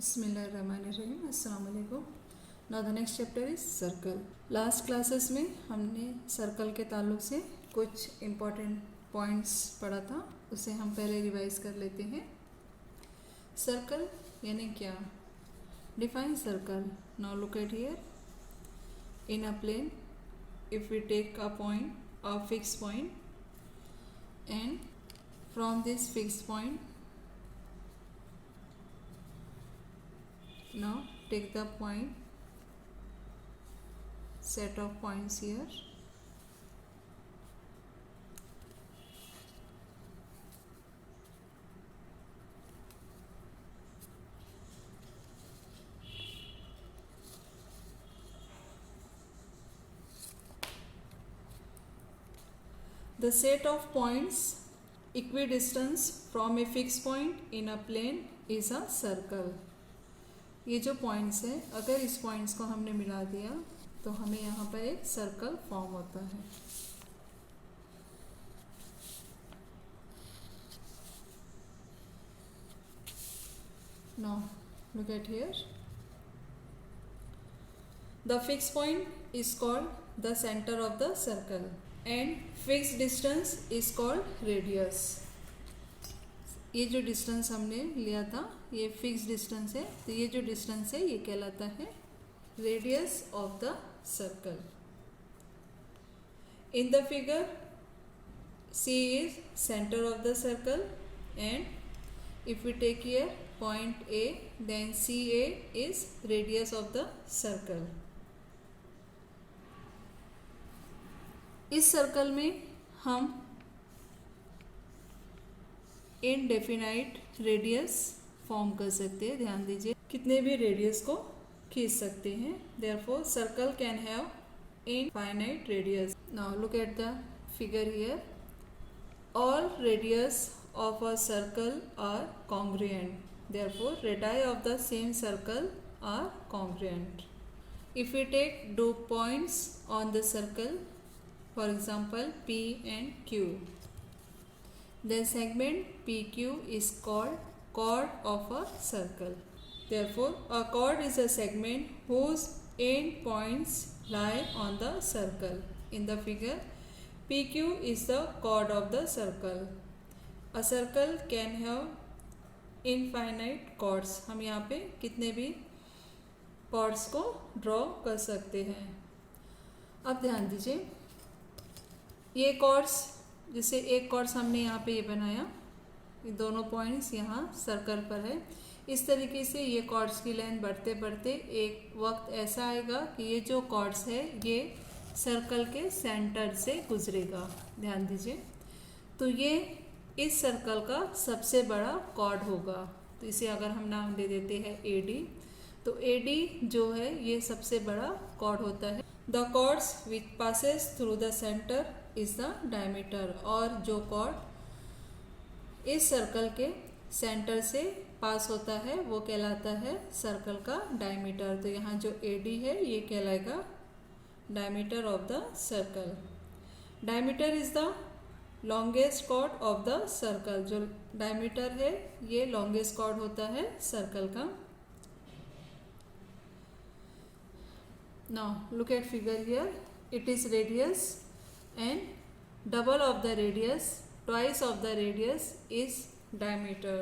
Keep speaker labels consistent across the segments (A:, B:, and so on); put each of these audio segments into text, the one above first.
A: बिस्मिल्लाहिर्रहमानिर्रहीम। अस्सलाम वालेकुम। Now the next chapter is circle. Last classes में हमने सर्कल के ताल्लुक से कुछ इम्पोर्टेंट पॉइंट्स पढ़ा था, उसे हम पहले रिवाइज कर लेते हैं। सर्कल यानी क्या? Define circle. Now look at here. In a plane, if we take a point, a fix point, and from this fix point, now take the point, set of points here. The set of points equidistant from a fixed point in a plane is a circle. ये जो points है, अगर इस points को हमने मिला दिया तो हमें यहाँ पर एक सर्कल फॉर्म होता है। Now look at here. The fixed point is called the center of the circle and fixed distance is called radius. ये जो डिस्टेंस हमने लिया था ये फिक्स डिस्टेंस है, तो ये जो डिस्टेंस है ये कहलाता है radius of the circle. In the figure C is center of the circle and if we take here point A, then CA is radius of the circle. इस सर्कल में हम इनडेफिनाइट रेडियस फॉर्म कर सकते हैं। ध्यान दीजिए, कितने भी रेडियस को खींच सकते हैं। Therefore circle can have infinite radius. Now look at the figure here. All radius of a circle are congruent, therefore radii of the same circle are congruent. If we take दो points on the circle, for example P and Q, the segment PQ is called chord of a circle. Therefore, a chord is a segment whose end points lie on the circle. In the figure, PQ is the chord of the circle. A circle can have infinite chords. हम यहाँ पे कितने भी chords को draw कर सकते हैं। अब ध्यान दीजिए, ये chords, जैसे एक कॉर्ड्स हमने यहाँ पे ये बनाया, ये दोनों पॉइंट्स यहाँ सर्कल पर है। इस तरीके से ये कॉर्ड्स की लेंथ बढ़ते बढ़ते एक वक्त ऐसा आएगा कि ये जो कॉर्ड्स है ये सर्कल के सेंटर से गुजरेगा। ध्यान दीजिए, तो ये इस सर्कल का सबसे बड़ा कॉर्ड होगा। तो इसे अगर हम नाम दे देते हैं AD, तो AD जो है ये सबसे बड़ा कॉर्ड होता है। The chords which passes through the centre is the diameter, और जो कॉर्ड इस सर्कल के सेंटर से पास होता है वो कहलाता है सर्कल का डायमीटर। तो यहाँ जो AD है ये कहलाएगा diameter of the circle. Diameter is the longest chord of the circle. जो डायमीटर है ये लॉन्गेस्ट कॉर्ड होता है सर्कल का। Now look eight figure here. It is radius and double of the radius, twice of the radius is diameter.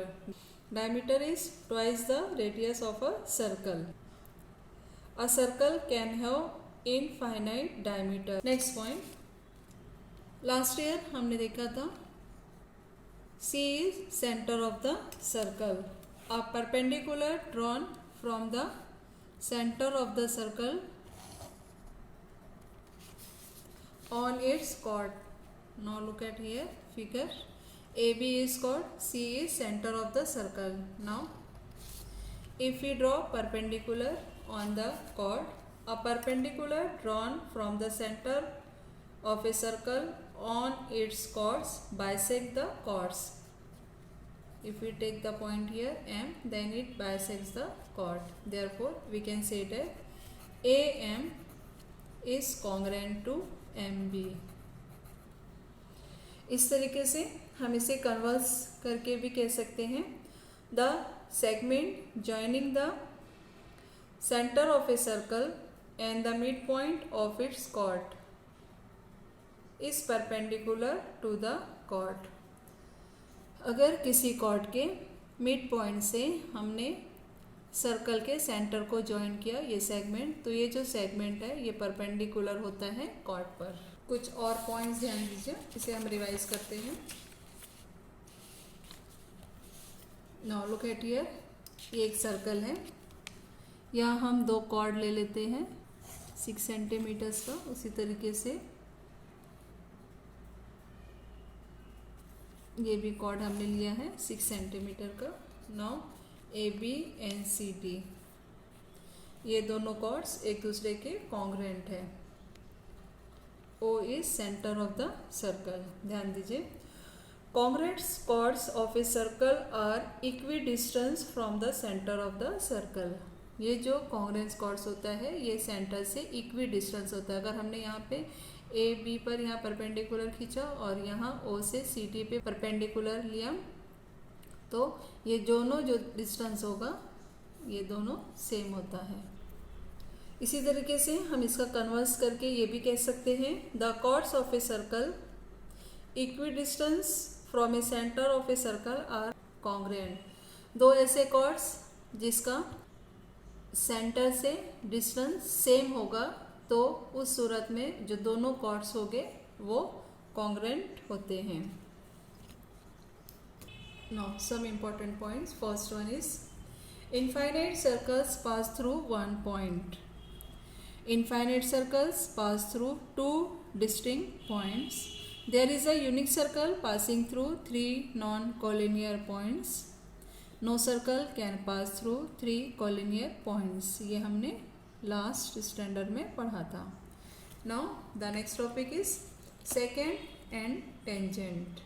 A: Diameter is twice the radius of a circle. A circle can have infinite diameter. Next point. Last year हमने देखा था C is center of the circle. A perpendicular drawn from the center of the circle on its chord. Now look at here figure. AB is chord, C is center of the circle. Now if we draw perpendicular on the chord, a perpendicular drawn from the center of a circle on its chords bisect the chords. If we take the point here M, then it bisects the chord. Therefore we can say that AM is congruent to MB। इस तरीके से हम इसे converse करके भी कह सकते हैं। The segment joining the center of a circle and the midpoint of its chord is perpendicular to the chord. अगर किसी chord के मिड पॉइंट से हमने सर्कल के सेंटर को ज्वाइन किया ये सेगमेंट, तो ये जो सेगमेंट है ये परपेंडिकुलर होता है कॉर्ड पर. कुछ और पॉइंट्स ध्यान दीजिए, इसे हम रिवाइज करते हैं. नाउ लुक एट हियर, ये एक सर्कल है. यहाँ हम दो कॉर्ड ले लेते हैं 6 सेंटीमीटर्स का. उसी तरीके से ये भी कॉर्ड हमने लिया है 6 सेंटीमीटर का. Now A B and C D, ये दोनों कॉर्ड्स एक दूसरे के कॉन्ग्रुएंट है. O is centre of the circle. ध्यान दीजिए, congruent chords of a circle are equidistant from the center of the circle. ये जो congruent chords होता है ये सेंटर से इक्विडिस्टेंस होता है. अगर हमने यहाँ पे ए बी पर यहाँ परपेंडिकुलर खींचा और यहाँ ओ से सी टी पे परपेंडिकुलर लिया, तो ये दोनों जो डिस्टेंस होगा ये दोनों सेम होता है. इसी तरीके से हम इसका कन्वर्स करके ये भी कह सकते हैं, the chords of a circle equidistant from a centre of a circle are congruent. दो ऐसे कॉर्ड्स जिसका सेंटर से डिस्टेंस सेम होगा, तो उस सूरत में जो दोनों कॉर्ड्स होंगे वो कॉन्ग्रुएंट होते हैं. Now some important points. First one is infinite circles pass through one point. Infinite circles pass through two distinct points. There is a unique circle passing through 3 non-collinear points. No circle can pass through 3 collinear points. ये हमने last standard में पढ़ा था. Now the next topic is secant and tangent.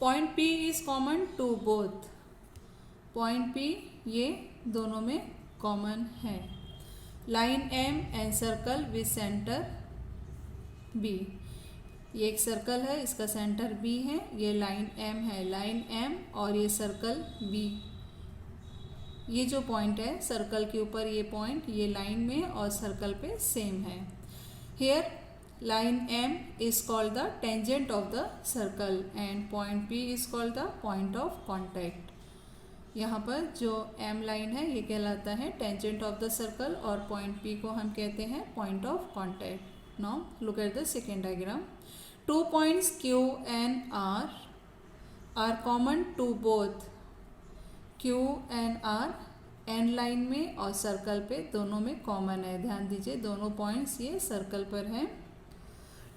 A: Point P is common to both. Point P ये दोनों में common है. Line M and circle with center B. ये एक सर्कल है, इसका सेंटर बी है. ये लाइन एम है, लाइन एम और ये सर्कल बी. ये जो पॉइंट है सर्कल के ऊपर, ये पॉइंट ये लाइन में और सर्कल पे सेम है. Here line M is called the tangent of the circle and point P is called the point of contact. यहाँ पर जो एम लाइन है ये कहलाता है टेंजेंट ऑफ द सर्कल और पॉइंट पी को हम कहते हैं point of contact. Now look at the second diagram. Two points Q and R are common to both. Q and R N line में और सर्कल पे दोनों में कॉमन है. ध्यान दीजिए, दोनों पॉइंट्स ये सर्कल पर हैं.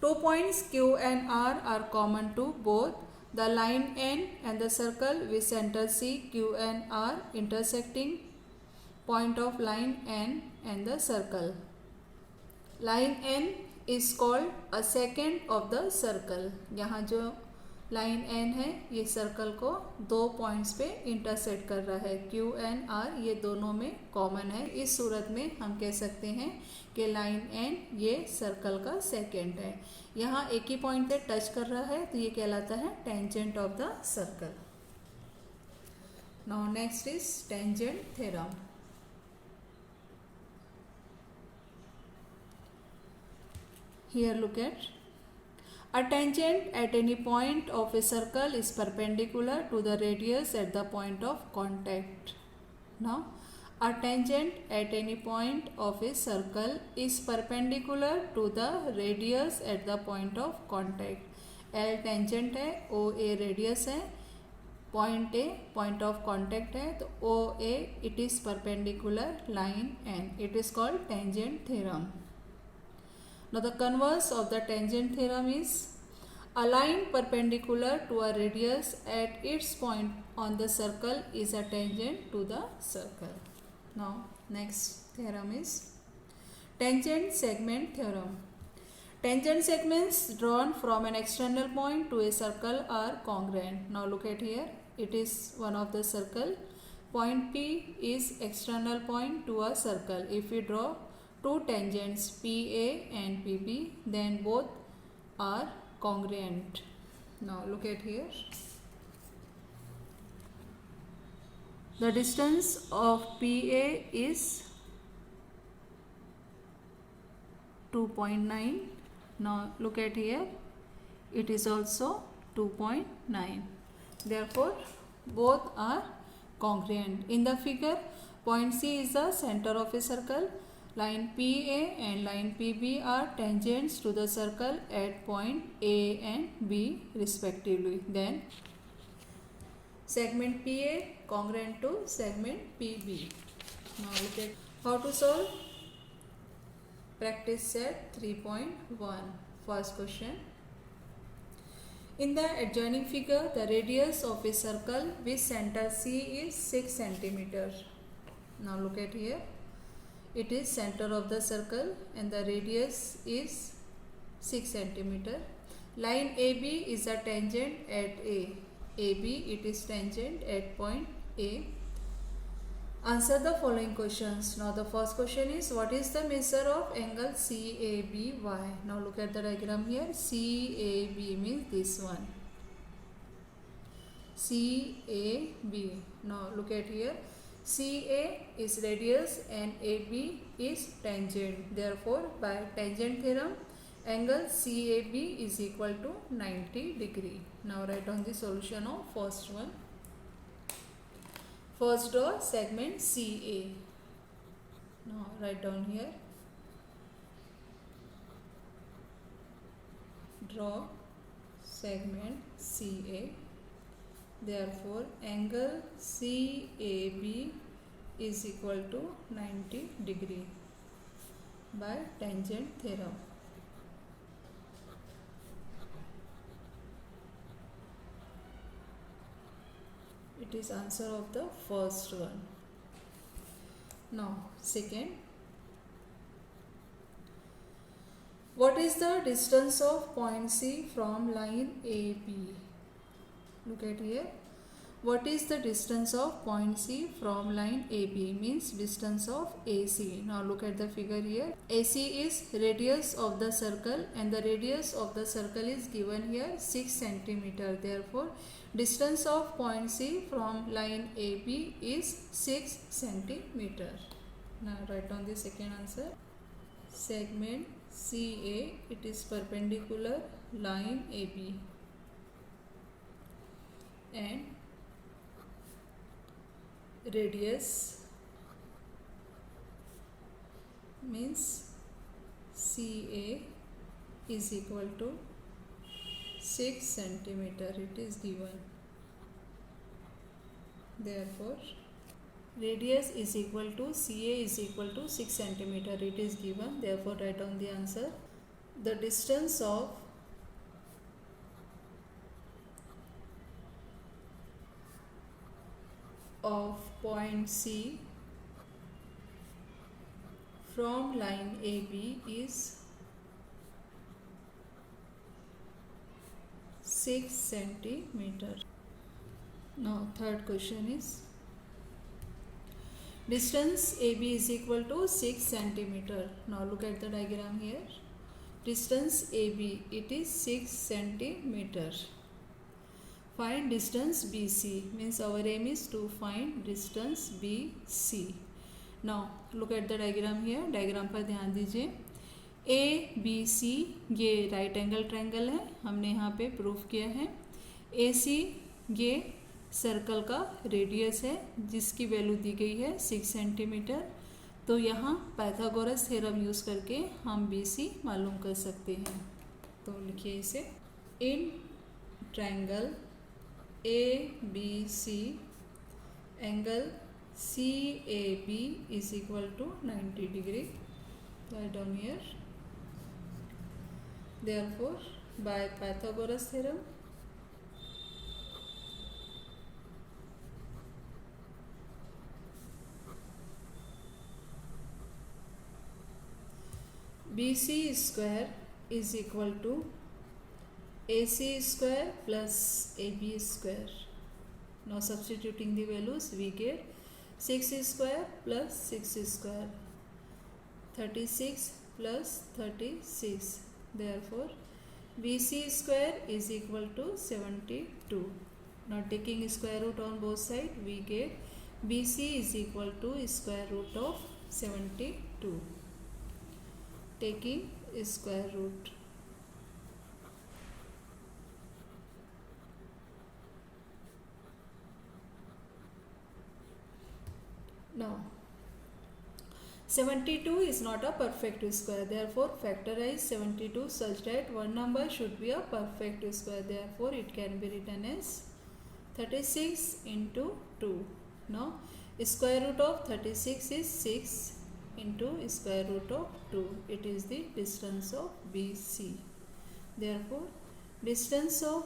A: Two points Q and R are common to both the line N and the circle with center C. Q and R intersecting point of line N and the circle. Line N is called a secant of the circle. यहाँ जो line N है ये circle को दो points पे intersect कर रहा है. क्यू एन आर ये दोनों में कॉमन है. इस सूरत में हम कह सकते हैं कि लाइन एन ये सर्कल का सेकेंड है. यहाँ एक ही पॉइंट पे टच कर रहा है तो ये कहलाता है tangent of the circle. Now next is tangent theorem. Here look at a tangent at any point of a circle is perpendicular to the radius at the point of contact. Now a tangent at any point of a circle is perpendicular to the radius at the point of contact. L tangent है, O A radius है, point A point of contact है, तो O A it is perpendicular line N. It is called tangent theorem. Now the converse of the tangent theorem is a line perpendicular to a radius at its point on the circle is a tangent to the circle. Now next theorem is tangent segment theorem. Tangent segments drawn from an external point to a circle are congruent. Now look at here, it is one of the circle. Point P is external point to a circle. If we draw two tangents PA and PB, then both are congruent. Now look at here. The distance of PA is 2.9. Now look at here, it is also 2.9. Therefore both are congruent. In the figure, point C is the center of a circle. Line PA and line PB are tangents to the circle at point A and B respectively. Then segment PA congruent to segment PB. Now look at how to solve. Practice set 3.1. First question. In the adjoining figure, the radius of a circle with center C is 6 cm. Now look at here. It is center of the circle and the radius is 6 cm. Line AB is a tangent at A. AB, it is tangent at point A. Answer the following questions. Now the first question is, what is the measure of angle CABY? Now look at the diagram here. CAB means this one. CAB. Now look at here. CA is radius and AB is tangent. Therefore, by tangent theorem, angle CAB is equal to 90 degree. Now write down the solution of first one. First draw segment CA. Now write down here. Draw segment CA. Therefore, angle CAB is equal to 90 degree by tangent theorem. It is answer of the first one. Now second, what is the distance of point C from line AB? Look at here. What is the distance of point C from line AB? Means distance of AC. Now look at the figure here. AC is radius of the circle and the radius of the circle is given here 6 cm. Therefore, distance of point C from line AB is 6 cm. Now write down the second answer. Segment CA, it is perpendicular line AB and radius means CA is equal to 6 cm. It is given. Therefore, radius is equal to CA is equal to 6 cm. It is given. Therefore, write down the answer. The distance of point C from line AB is 6 cm. Now third question is, distance AB is equal to 6 cm. Now look at the diagram here. Distance AB, it is 6 cm. Find distance BC, means our aim is to find distance BC. Now look at the diagram here. Diagram पर ध्यान दीजिए. ABC ये right angle triangle है, हमने यहाँ पे proof किया है. AC ये सर्कल का रेडियस है जिसकी वैल्यू दी गई है 6 सेंटीमीटर. तो यहाँ पाइथागोरस थ्योरम यूज़ करके हम BC मालूम कर सकते हैं. तो लिखिए इसे. In triangle ABC angle CAB is equal to 90 degree. Write down here. Therefore, by Pythagoras theorem, BC square is equal to AC square plus AB square. Now substituting the values, we get 6 square plus 6 square, 36 plus 36. Therefore, BC square is equal to 72. Now taking square root on both sides, we get BC is equal to square root of 72. Taking square root. Now 72 is not a perfect square, therefore factorize 72 such that one number should be a perfect square, therefore it can be written as 36 into 2. Now square root of 36 is 6 into square root of 2. It is the distance of BC. Therefore distance of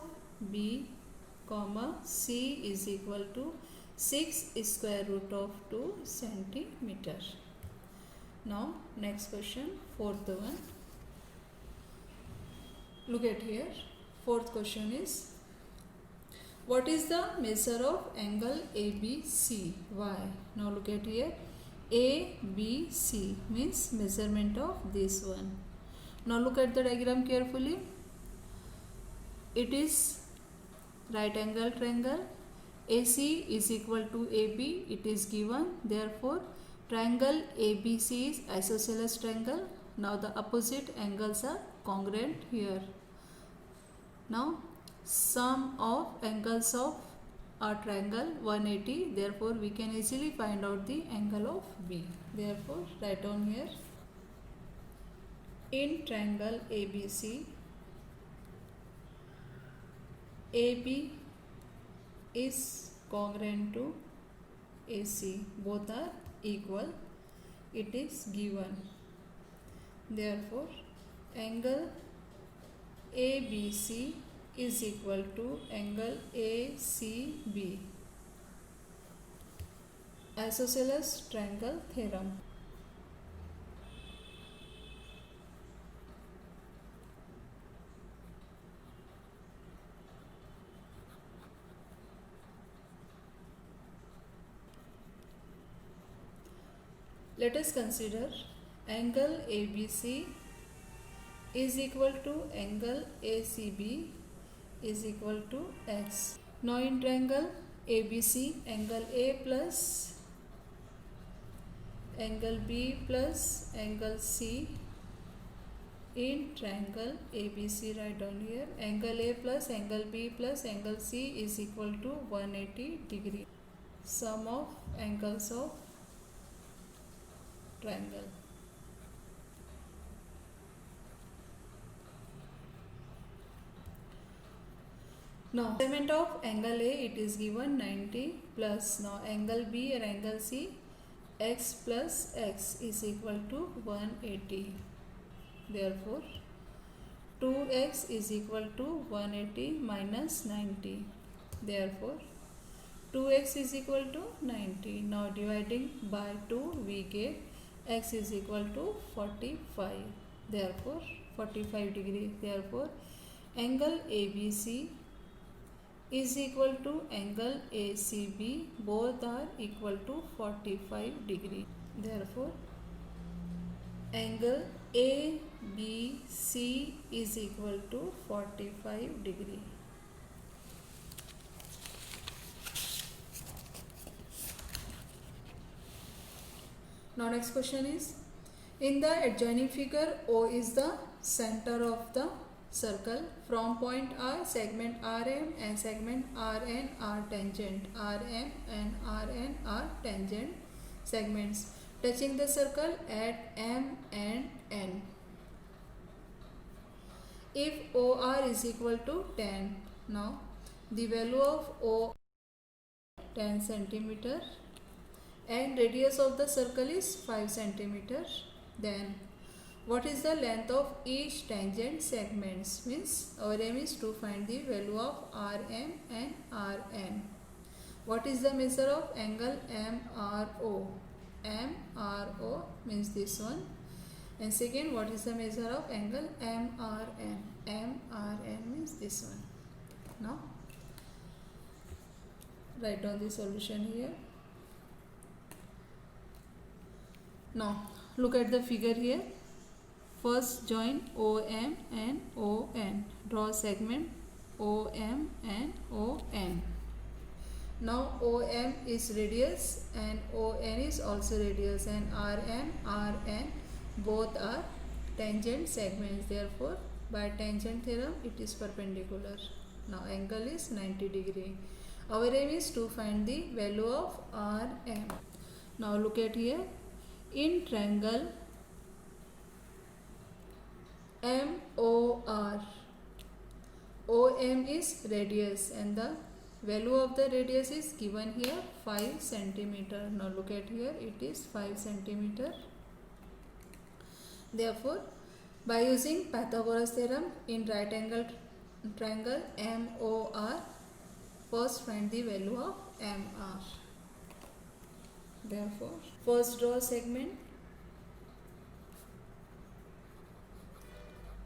A: B comma C is equal to 6 square root of 2 centimeter. Now next question, fourth one. Look at here. Fourth question is, what is the measure of angle ABC? Why? Now look at here. ABC means measurement of this one. Now look at the diagram carefully. It is right angle triangle. AC is equal to AB. It is given. Therefore triangle ABC is isosceles triangle. Now the opposite angles are congruent here. Now sum of angles of a triangle 180. Therefore we can easily find out the angle of B. Therefore write down here. In triangle ABC, AB is congruent to AC. Both are equal. It is given. Therefore angle ABC is equal to angle ACB. Isosceles triangle theorem. Let us consider angle ABC is equal to angle ACB is equal to x. Now in triangle ABC, angle A plus angle B plus angle C. In triangle ABC, write down here, angle A plus angle B plus angle C is equal to 180 degree. Sum of angles of triangle. Now measurement of angle A, it is given 90 plus now angle B and angle C, x plus x is equal to 180. Therefore 2x is equal to 180 minus 90. Therefore 2x is equal to 90. Now dividing by 2 we get x is equal to 45. Therefore 45 degree. Therefore angle ABC is equal to angle ACB. Both are equal to 45 degree. Therefore angle ABC is equal to 45 degree. Now next question is, in the adjoining figure, O is the center of the circle. From point R, segment RM and segment RN are tangent. RM and RN are tangent segments touching the circle at M and N. If OR is equal to 10, now the value of O 10 centimeter and radius of the circle is 5 centimeter, then what is the length of each tangent segments? Means our aim is to find the value of RM and RN. What is the measure of angle MRO? MRO means this one. And second, what is the measure of angle MRN? MRN means this one. Now write down the solution here. Now look at the figure here. First join OM and ON. Draw segment OM and ON. Now OM is radius and ON is also radius, and RN both are tangent segments. Therefore, by tangent theorem it is perpendicular. Now angle is 90 degree. Our aim is to find the value of RM. Now look at here. In triangle MOR, OM is radius and the value of the radius is given here 5 centimeter. Now look at here, it is 5 centimeter. Therefore, by using Pythagoras theorem in right angle triangle MOR, first find the value of MR. Therefore, first draw segment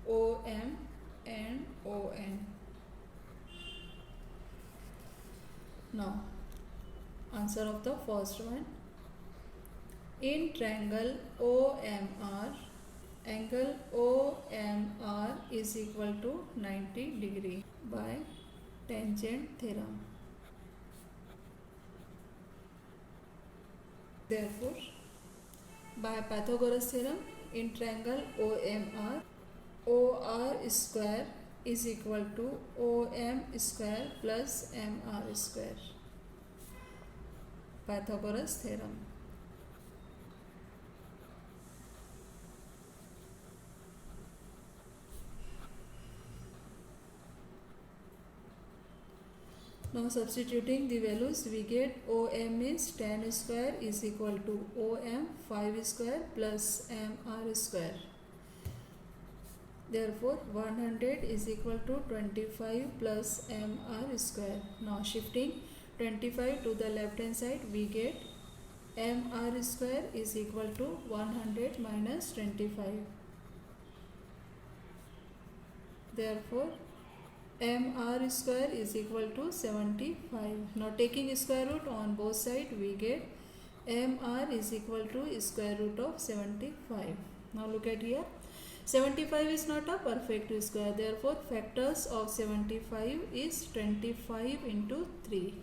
A: OM and ON. Now, answer of the first one. In triangle OMR, angle OMR is equal to 90 degree by tangent theorem. Therefore, by Pythagoras theorem, in triangle OMR, OR square is equal to OM square plus MR square. Pythagoras theorem. Now substituting the values, we get OM is 10 square is equal to OM 5 square plus MR square. Therefore 100 is equal to 25 plus MR square. Now shifting 25 to the left hand side, we get MR square is equal to 100 minus 25. Therefore MR square is equal to 75. Now taking square root on both sides, we get MR is equal to square root of 75. Now look at here. 75 is not a perfect square. Therefore factors of 75 is 25 into 3.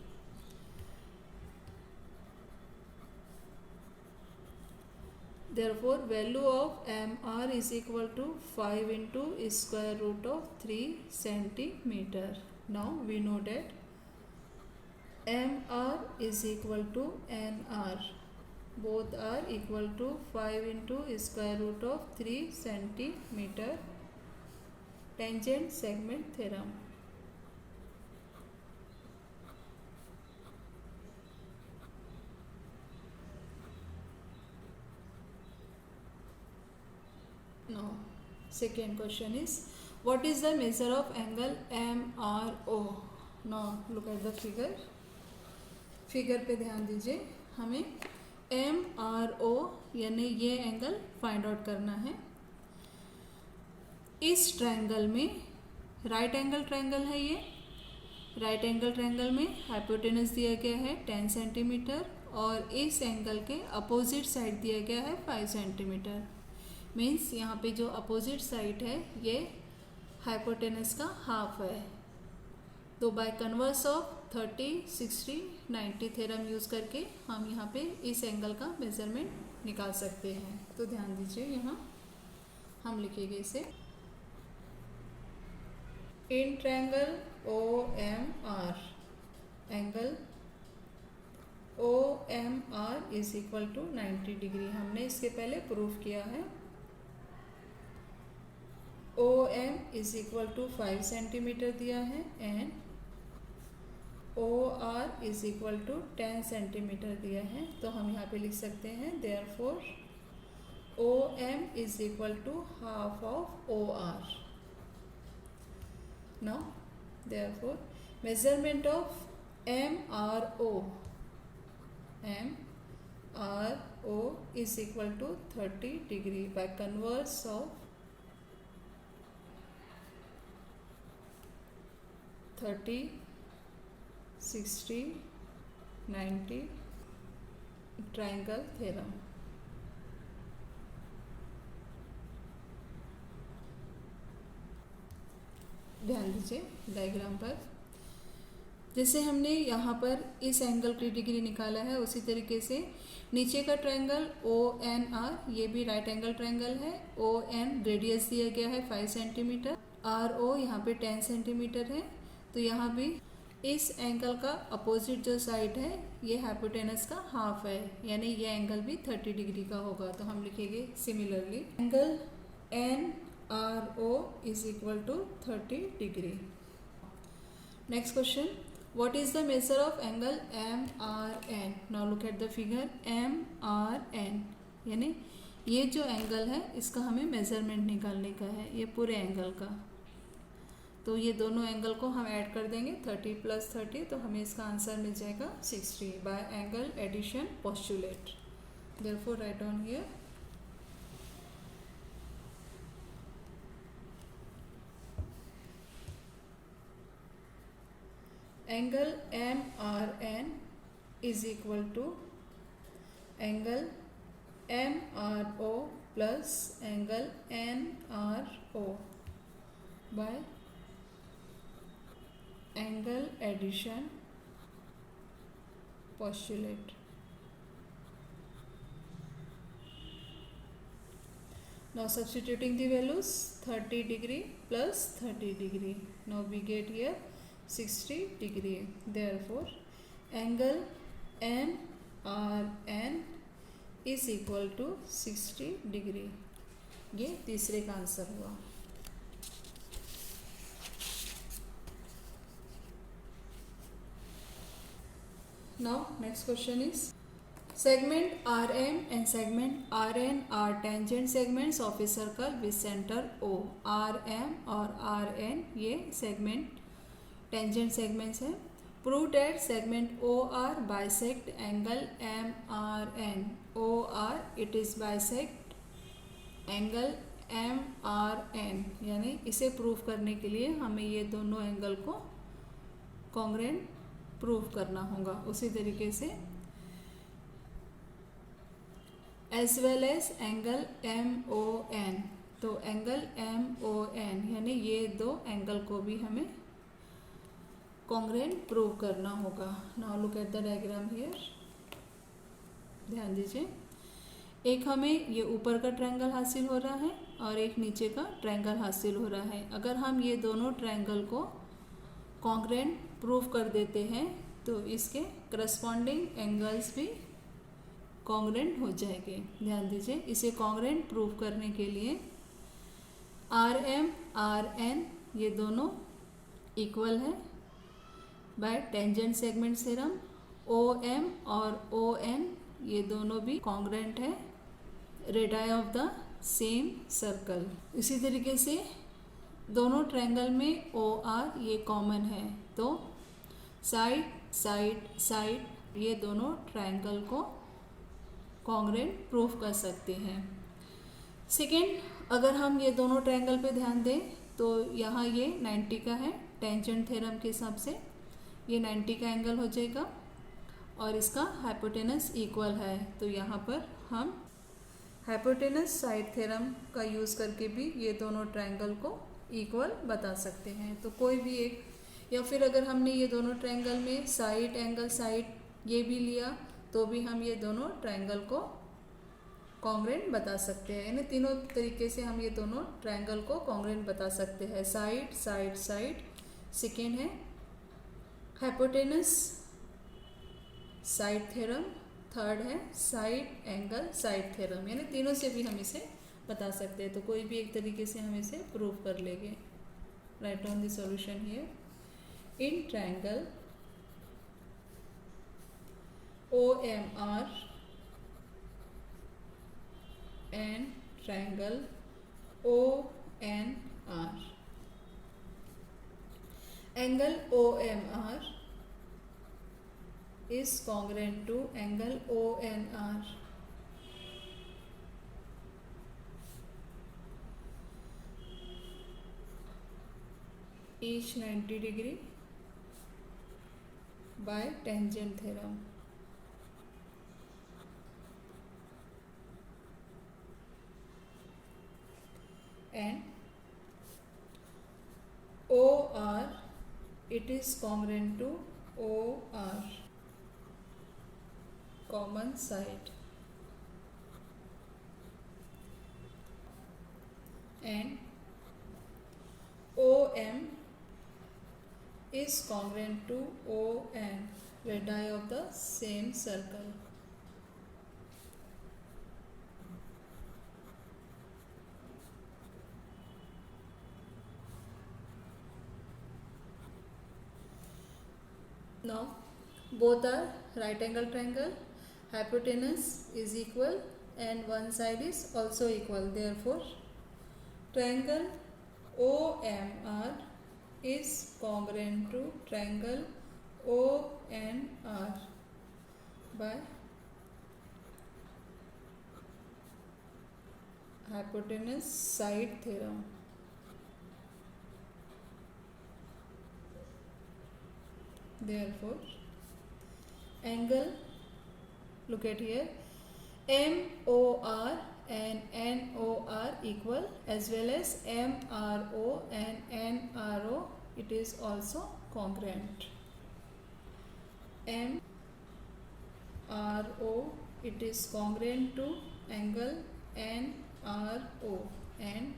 A: Therefore value of MR is equal to 5 into square root of 3 centimeter. Now we know that MR is equal to NR. Both are equal to 5 into square root of 3 centimeter. Tangent segment theorem. Now, second question is, what is the measure of angle MRO? Now, look at the figure. Figure पे ध्यान दीजिए. हमें MRO यानी ये angle find out करना है. इस triangle में राइट एंगल ट्रायंगल है ये. राइट एंगल ट्रायंगल में हाइपोटेनस दिया गया है 10 सेंटीमीटर और इस एंगल के अपोजिट साइड दिया गया है 5 सेंटीमीटर. मीन्स यहाँ पे जो अपोजिट साइड है ये हाइपोटेनस का हाफ है. तो bye converse of 30, 60, 90 theorem use करके हम यहाँ पे इस एंगल का मेजरमेंट निकाल सकते हैं. तो ध्यान दीजिए, यहाँ हम लिखेंगे इसे. In triangle OMR, angle OMR is equal to 90 degree. हमने इसके पहले प्रूफ किया है. OM is equal to 5 centimetre दिया है and OR is equal to 10 centimetre दिया है. तो हम यहाँ पे लिख सकते हैं therefore OM is equal to half of OR. Now therefore measurement of MRO is equal to 30 degree by converse of 30, 60, 90 triangle theorem. ध्यान दीजिए डायग्राम पर. जैसे हमने यहाँ पर इस एंगल की डिग्री निकाला है, उसी तरीके से नीचे का ट्रायंगल ONR, ये भी राइट एंगल ट्रायंगल है। ON रेडियस दिया गया है 5 सेंटीमीटर, RO यहाँ पे 10 सेंटीमीटर है। तो यहाँ भी इस एंगल का अपोजिट जो साइड है ये हाइपोटेनस का हाफ है, यानी ये एंगल भी 30 डिग्री का होगा। तो हम लिखेंगे similarly angle NRO is equal to 30 degree. Next question, what is the measure of angle MRN? Now look at the figure MRN, यानी ये जो एंगल है इसका हमें मेजरमेंट निकालने का है, ये पूरे एंगल का। तो ये दोनों एंगल को हम ऐड कर देंगे 30 + 30, तो हमें इसका आंसर मिल जाएगा 60 by angle addition postulate. Therefore write on here angle MRN is equal to angle MRO plus angle NRO by angle addition postulate. Now substituting the values, 30 degree plus 30 degree, now we get here 60 degree. Therefore angle MRN is equal to 60 degree. ये तीसरे का answer हुआ। Now next question is, segment RM and segment RN are tangent segments of a circle with center O. RM और RN ये segment tangent segments हैं। Prove that segment OR bisect angle MRN. OR it is bisect angle MRN, यानी इसे prove करने के लिए हमें ये दोनों एंगल को कॉन्ग्रुएंट प्रूव करना होगा। उसी तरीके से as well as angle MON, तो एंगल MON यानी ये दो एंगल को भी हमें कॉन्ग्रुएंट प्रूव करना होगा। Now look at the diagram here, ध्यान दीजिए, एक हमें ये ऊपर का ट्रायंगल हासिल हो रहा है और एक नीचे का ट्रायंगल हासिल हो रहा है। अगर हम ये दोनों ट्रायंगल को कॉन्ग्रुएंट प्रूव कर देते हैं तो इसके करस्पॉन्डिंग एंगल्स भी कॉन्ग्रुएंट हो जाएंगे। ध्यान दीजिए, इसे कॉन्ग्रुएंट प्रूव करने के लिए RM RN ये दोनों इक्वल है bye tangent segment theorem. OM और ON ये दोनों भी कॉन्ग्रुएंट है radius of the same circle. इसी तरीके से दोनों ट्रायंगल में OR ये कॉमन है, तो साइड साइड साइड ये दोनों ट्रायंगल को कॉन्ग्रुएंट प्रूफ कर सकते हैं। सेकेंड, अगर हम ये दोनों ट्रायंगल पे ध्यान दें तो यहाँ ये 90 का है, टेंजेंट थ्योरम के हिसाब से ये 90 का एंगल हो जाएगा और इसका हाइपोटेनस इक्वल है। तो यहाँ पर हम हाइपोटेनस साइड थ्योरम का यूज़ करके भी ये दोनों ट्रायंगल को इक्वल बता सकते हैं। तो कोई भी एक, या फिर अगर हमने ये दोनों ट्रायंगल में साइड एंगल साइड ये भी लिया तो भी हम ये दोनों ट्रायंगल को कॉन्ग्रुएंट बता सकते हैं। यानी तीनों तरीके से हम ये दोनों ट्रायंगल को कॉन्ग्रुएंट बता सकते हैं, साइड साइड साइड। सेकेंड है हाइपोटेनस साइड थ्योरम, थर्ड है साइड एंगल साइड थ्योरम, यानी तीनों से भी हम इसे बता सकते हैं। तो कोई भी एक तरीके से हम इसे प्रूव कर लेंगे। Right on the solution here, in triangle OMR and triangle ONR, angle OMR is congruent to angle ONR. Each 90 degree by tangent theorem. And OR it is congruent to OR, common side, and OM is congruent to ON, radii of the same circle. Now both are right angle triangle, hypotenuse is equal and one side is also equal. Therefore triangle OMR is congruent to triangle ONR by hypotenuse side theorem. Therefore angle, look at here, MOR and NOR equal, as well as MRO and NRO, it is also congruent. MRO, it is congruent to angle NRO, and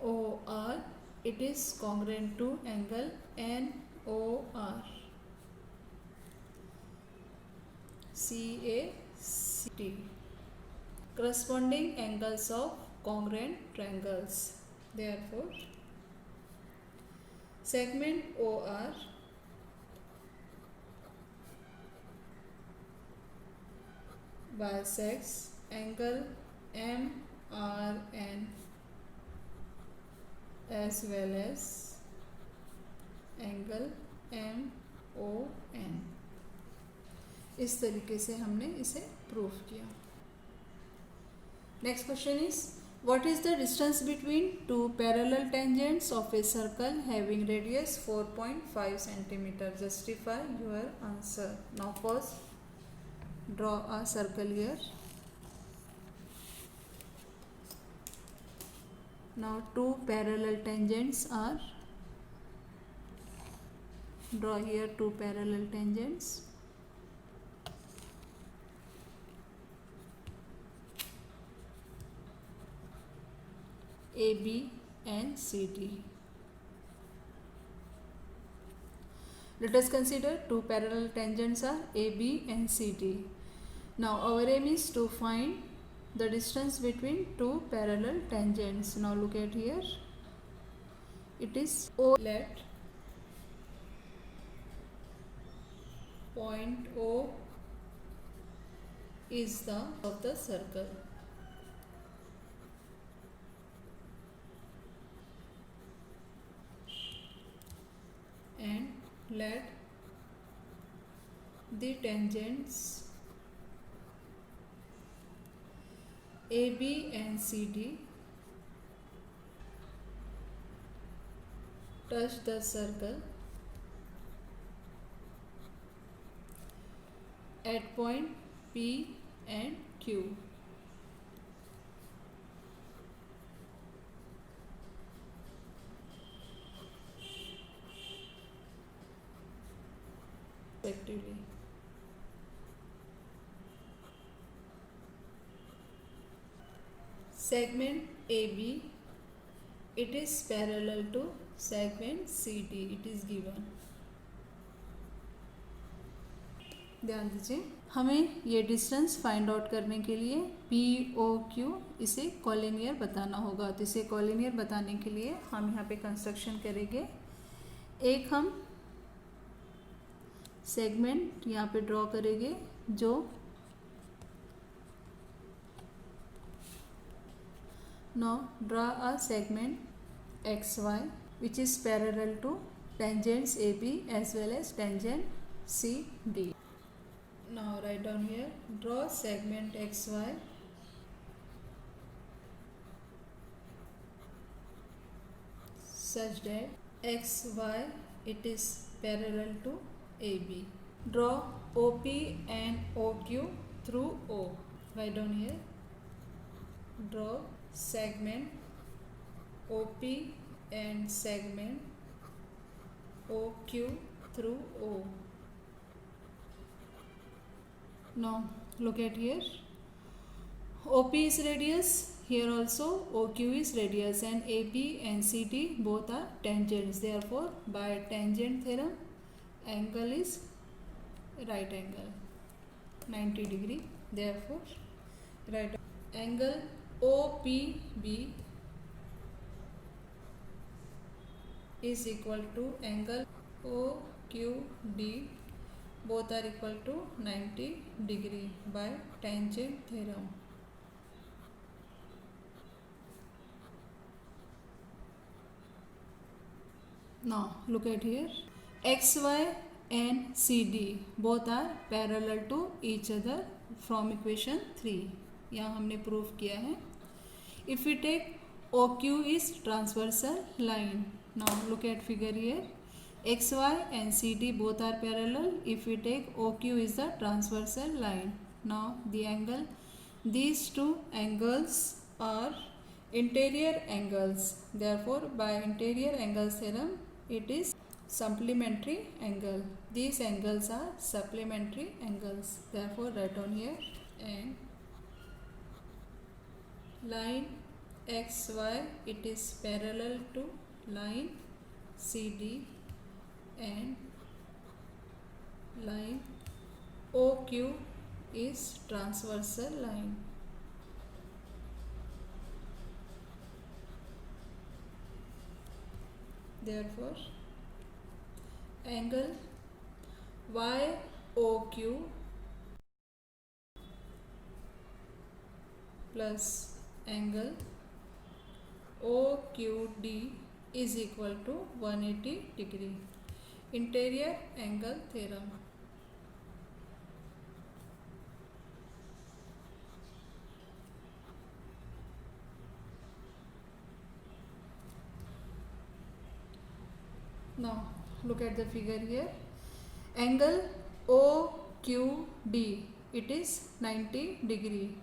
A: MOR, it is congruent to angle NOR. CACT, corresponding angles of congruent triangles. Therefore segment OR bisects angle MRN as well as angle MON. इस तरीके से हमने इसे prove किया. Next question is, what is the distance between two parallel tangents of a circle having radius 4.5 cm? Justify your answer. Now first draw a circle here. Now two parallel tangents are, draw here two parallel tangents. AB and CD. Let us consider two parallel tangents are AB and CD. Now our aim is to find the distance between two parallel tangents. Now look at here, it is O. Let point O is the of the circle, and let the tangents AB and CD touch the circle at point P and Q. Respectively. Segment AB, it is parallel to segment CD, it is given. ध्यान दीजिए, हमें ये distance find out करने के लिए POQ इसे collinear बताना होगा. तो इसे कॉलिनियर बताने के लिए हम यहाँ पे कंस्ट्रक्शन करेंगे. एक हम सेगमेंट यहाँ पे ड्रॉ करेंगे जो now draw a segment XY which is parallel to tangents AB as well as tangent CD. Now write down here, draw segment XY such that XY it is parallel to AB. Draw OP and OQ through O. Write down here, draw segment OP and segment OQ through O. Now look at here. OP is radius. Here also OQ is radius, and AB and CD both are tangents. Therefore, by tangent theorem, angle is right angle, 90 degree. Therefore, right angle OPB is equal to angle OQD, both are equal to 90 degree by tangent theorem. Now look at here. XY and CD both are parallel to each other from equation 3. यहाँ हमने prove किया है. If we take OQ is transversal line. Now look at figure here. XY and CD both are parallel. If we take OQ is the transversal line. Now the angle, these two angles are interior angles. Therefore, by interior angles theorem, it is supplementary angle. These angles are supplementary angles. Therefore, write on here. And line XY, it is parallel to line CD, and line OQ is transversal line. Therefore, angle YOQ plus angle OQD is equal to 180 degree. Interior angle theorem. Now look at the figure here. Angle OQD, it is 90 degree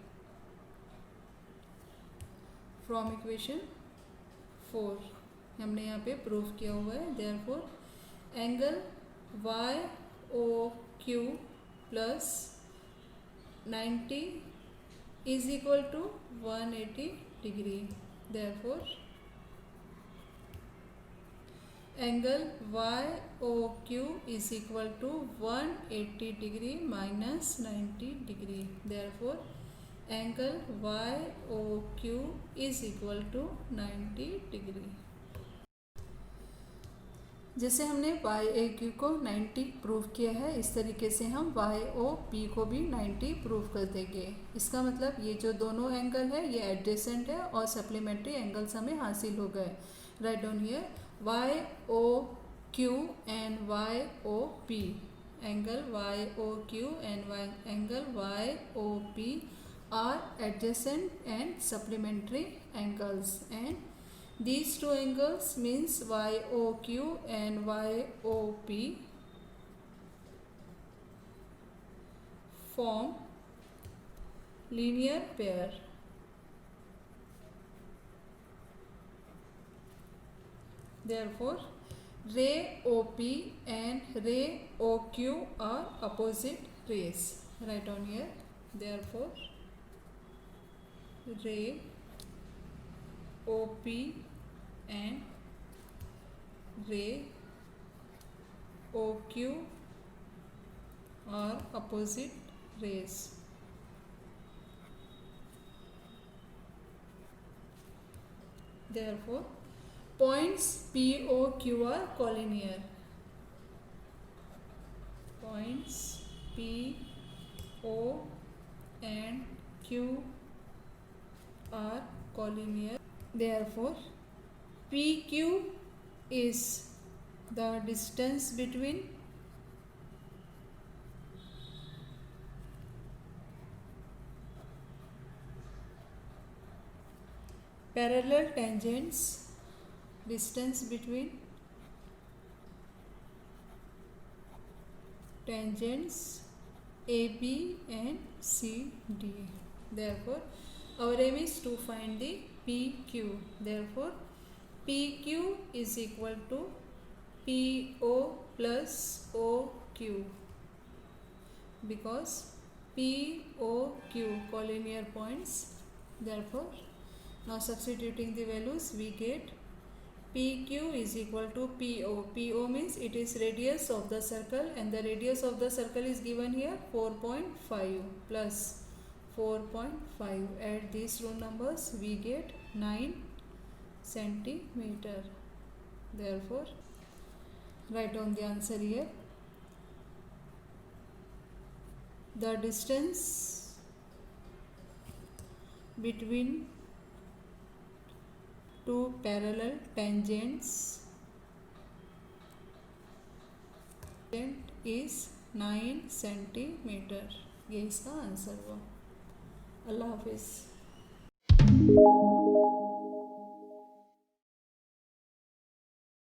A: from equation 4. हमने यहाँ पे prove किया हुआ है. Therefore, angle YOQ plus 90 is equal to 180 degree. Therefore, angle YOQ is equal to 180 degree minus 90 degree. Therefore, angle YOQ is equal to 90 degree. जैसे हमने YAQ को 90 prove किया है, इस तरीके से हम YOP को भी 90 प्रूव कर देंगे. इसका मतलब ये जो दोनों एंगल है ये एडजेसेंट है और सप्लीमेंट्री एंगल्स हमें हासिल हो गए. Write down here YOQ and YOP, angle YOQ and angle YOP are adjacent and supplementary angles, and these two angles means YOQ and YOP form linear pair. Therefore, ray OP and ray OQ are opposite rays. Write on here. Therefore, ray OP and ray OQ are opposite rays. Therefore, points POQ are collinear. Points PO and Q are collinear. Therefore, PQ is the distance between parallel tangents, distance between tangents AB and CD. Therefore, our aim is to find the PQ. Therefore, PQ is equal to PO plus OQ, because POQ collinear points. Therefore, now substituting the values, we get PQ is equal to PO. PO means it is radius of the circle, and the radius of the circle is given here 4.5 plus 4.5. Add these two numbers, we get 9 centimeter. Therefore, write down the answer here. The distance between two parallel tangents is 9 centimeter. ये इसका answer हुआ. अल्लाह हाफिज़.